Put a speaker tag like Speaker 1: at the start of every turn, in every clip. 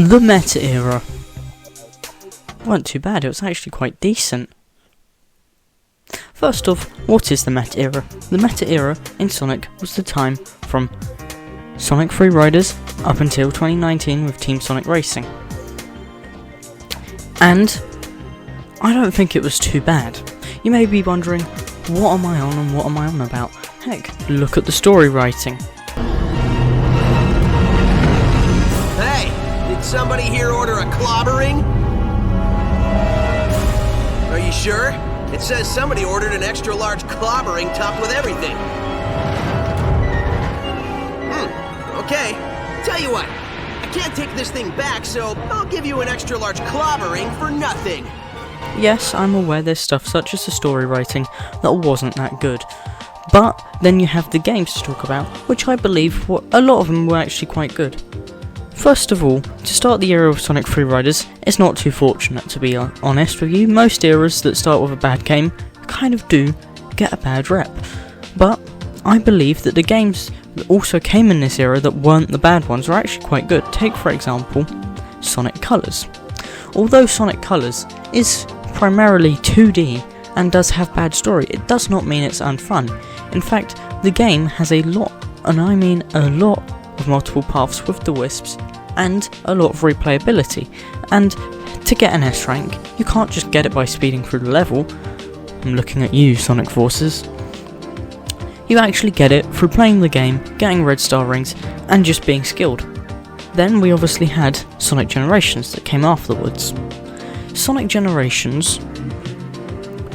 Speaker 1: The Meta Era. Wasn't too bad, it was actually quite decent. First off, what is the Meta Era? The Meta Era in Sonic was the time from Sonic Free Riders up until 2019 with Team Sonic Racing. And I don't think it was too bad. You may be wondering, what am I on and what am I on about? Heck, look at the story writing.
Speaker 2: Hey, did somebody here order a clobbering? Are you sure? It says somebody ordered an extra large clobbering topped with everything. Okay. Tell you what, I can't take this thing back, so I'll give you an extra large clobbering for nothing.
Speaker 1: Yes, I'm aware there's stuff such as the story writing that wasn't that good. But then you have the games to talk about, which I believe a lot of them were actually quite good. First of all, to start the era of Sonic Free Riders, it's not too fortunate, to be honest with you. Most eras that start with a bad game kind of do get a bad rep. But I believe that the games that also came in this era that weren't the bad ones were actually quite good. Take, for example, Sonic Colors. Although Sonic Colors is primarily 2D and does have bad story, it does not mean it's unfun. In fact, the game has a lot, and I mean a lot, of multiple paths with the wisps and a lot of replayability. And to get an S rank, you can't just get it by speeding through the level. I'm looking at you, Sonic Forces. You actually get it through playing the game, getting red star rings, and just being skilled. Then we obviously had Sonic Generations that came afterwards. Sonic Generations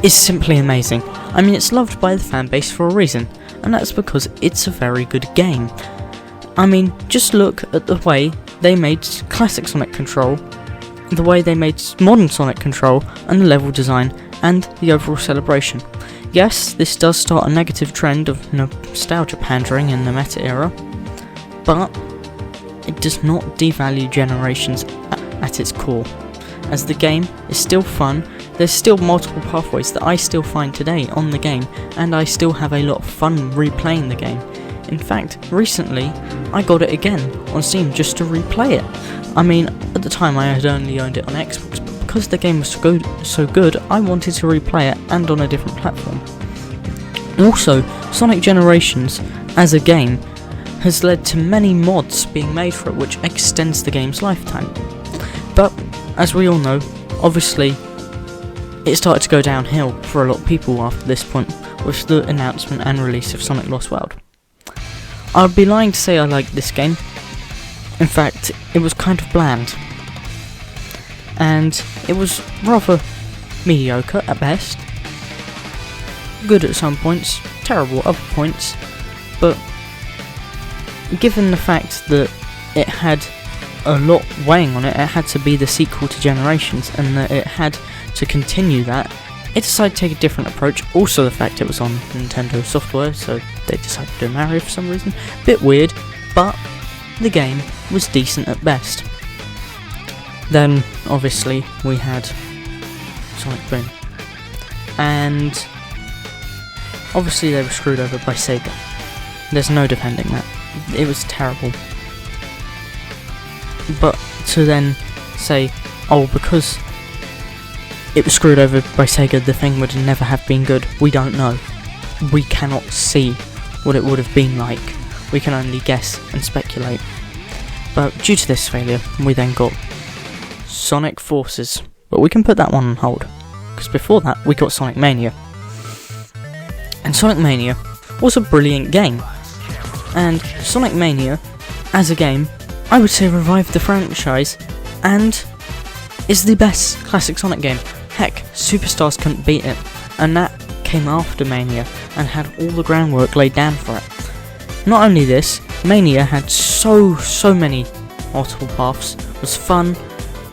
Speaker 1: is simply amazing. I mean, it's loved by the fanbase for a reason, and that's because it's a very good game. I mean, just look at the way they made classic Sonic Control, the way they made modern Sonic Control, and the level design, and the overall celebration. Yes, this does start a negative trend of nostalgia pandering in the Meta Era, but it does not devalue Generations at its core. As the game is still fun, there's still multiple pathways that I still find today on the game, and I still have a lot of fun replaying the game. In fact, recently, I got it again on Steam just to replay it. I mean, at the time I had only owned it on Xbox, but because the game was so good, I wanted to replay it and on a different platform. Also, Sonic Generations, as a game, has led to many mods being made for it, which extends the game's lifetime. But, as we all know, obviously, it started to go downhill for a lot of people after this point, with the announcement and release of Sonic Lost World. I'd be lying to say I liked this game. In fact, it was kind of bland. And it was rather mediocre at best. Good at some points, terrible at other points. But given the fact that it had a lot weighing on it, it had to be the sequel to Generations, and that it had to continue that, it decided to take a different approach. Also the fact it was on Nintendo software, so they decided to do Mario for some reason. Bit weird, but the game was decent at best. Then, obviously, we had Sonic Boom. And obviously they were screwed over by Sega. There's no defending that. It was terrible. But to then say, oh, because it was screwed over by Sega, the thing would never have been good, we don't know. We cannot see what it would have been like. We can only guess and speculate. But due to this failure, we then got Sonic Forces. But we can put that one on hold, because before that we got Sonic Mania. And Sonic Mania was a brilliant game. And Sonic Mania, as a game, I would say revived the franchise, and is the best classic Sonic game. Heck, Superstars couldn't beat it, and that came after Mania, and had all the groundwork laid down for it. Not only this, Mania had so many multiple paths, was fun,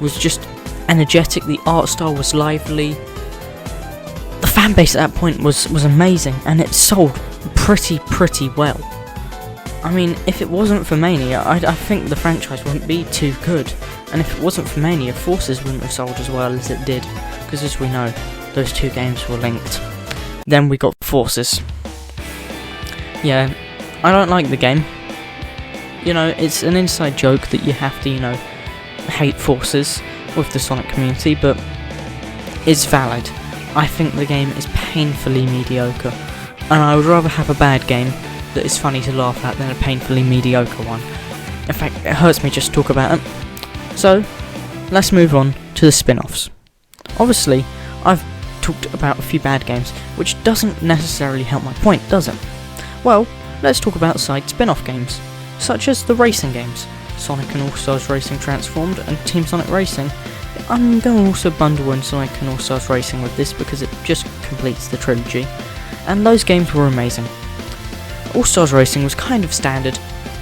Speaker 1: was just energetic, the art style was lively. The fanbase at that point was amazing, and it sold pretty well. I mean, if it wasn't for Mania, I think the franchise wouldn't be too good. And if it wasn't for Mania, Forces wouldn't have sold as well as it did. Because as we know, those two games were linked. Then we got Forces. Yeah, I don't like the game. You know, it's an inside joke that you have to, hate forces with the Sonic community, but it's valid. I think the game is painfully mediocre, and I would rather have a bad game that is funny to laugh at than a painfully mediocre one. In fact, it hurts me just to talk about it. So, let's move on to the spin-offs. Obviously, I've talked about a few bad games, which doesn't necessarily help my point, does it? Well, let's talk about side spin-off games, such as the racing games, Sonic and All-Stars Racing Transformed and Team Sonic Racing. I'm going to also bundle in Sonic and All-Stars Racing with this because it just completes the trilogy, and those games were amazing. All-Stars Racing was kind of standard,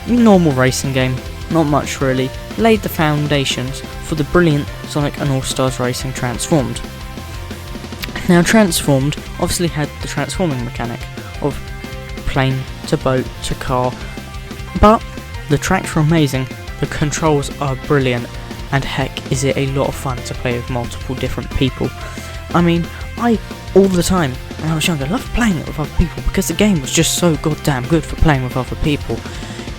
Speaker 1: normal racing game, not much really, laid the foundations for the brilliant Sonic and All-Stars Racing Transformed. Now Transformed obviously had the transforming mechanic of plane to boat to car, but the tracks were amazing, the controls are brilliant, and heck is it a lot of fun to play with multiple different people. I mean, all the time when I was younger, loved playing it with other people because the game was just so goddamn good for playing with other people.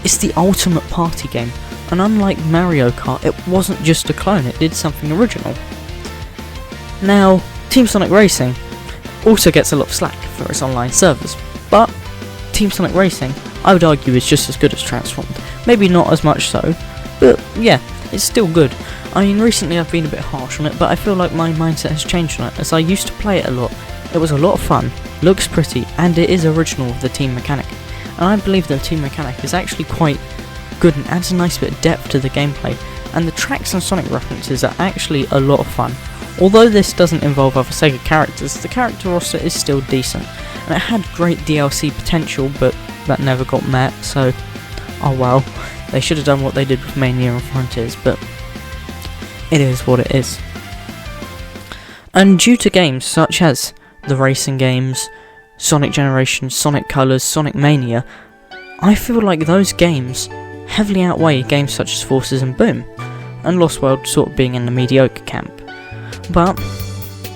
Speaker 1: It's the ultimate party game, and unlike Mario Kart, it wasn't just a clone, it did something original. Now, Team Sonic Racing also gets a lot of slack for its online servers, but Team Sonic Racing, I would argue, is just as good as Transformed. Maybe not as much so, but yeah, it's still good. I mean, recently I've been a bit harsh on it, but I feel like my mindset has changed on it, as I used to play it a lot. It was a lot of fun, looks pretty, and it is original with the team mechanic. And I believe the team mechanic is actually quite good and adds a nice bit of depth to the gameplay, and the tracks and Sonic references are actually a lot of fun. Although this doesn't involve other Sega characters, the character roster is still decent, and it had great DLC potential, but that never got met, so oh well, they should have done what they did with Mania and Frontiers, but it is what it is. And due to games such as the racing games, Sonic Generations, Sonic Colors, Sonic Mania, I feel like those games heavily outweigh games such as Forces and Boom, and Lost World sort of being in the mediocre camp. But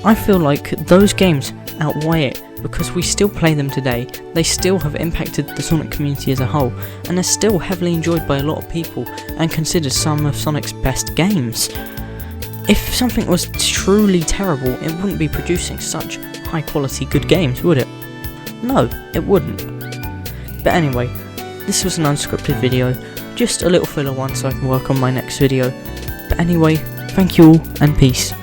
Speaker 1: I feel like those games outweigh it because we still play them today, they still have impacted the Sonic community as a whole, and they're still heavily enjoyed by a lot of people and considered some of Sonic's best games. If something was truly terrible, it wouldn't be producing such high quality good games, would it? No, it wouldn't. But anyway, this was an unscripted video, just a little filler one so I can work on my next video. But anyway, thank you all and peace.